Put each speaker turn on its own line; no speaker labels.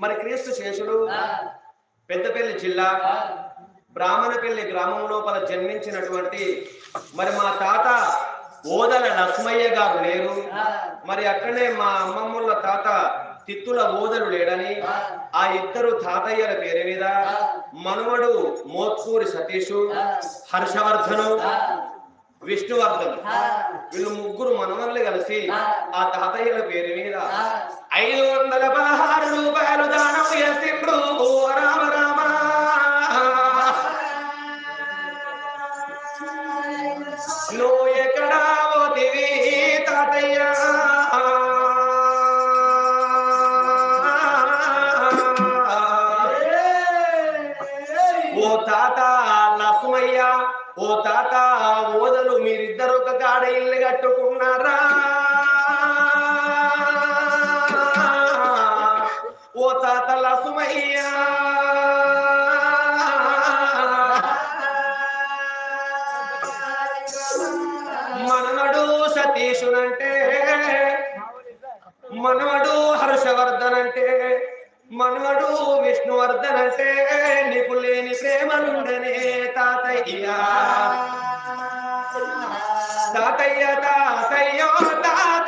మరి క్రీస్తు శేషుడు పెద్దపల్లి జిల్లా బ్రాహ్మణపల్లి గ్రామం లోపల జన్మించినటువంటి మరి మా తాత ఓదల లక్ష్మయ్య గారు లేరు. మరి అక్కడనే మా అమ్మమ్మల తాత తిత్తుల ఓదలు లేడని ఆ ఇద్దరు తాతయ్యల పేరు మీద మనవడు మోత్కూరి సతీషు, హర్షవర్ధను, విష్ణువర్ధన్ వీళ్ళు ముగ్గురు మనవల్ని కలిసి ఆ తాతయ్యల పేరు మీద 516 రూపాయలు దానం చేసిండ్రు. రామ రామ నువ్వు ఎక్కడా పోతివి తాతయ్య? ఓ తాత లక్ష్మయ్య, ఓ తాత ఓదలు మీరిద్దరు ఒక కాడ ఇల్లు కట్టుకున్నారా? ఓ తాత లక్ష్మయ్య మనవడు సతీషునంటే, మనవడు హర్షవర్ధన్ అంటే, మనవడు విష్ణువర్ధన్ అంటే నీకు లేని ప్రేమలుండనే తాతయ్య. తాతయ్య తాతయ్యో తాత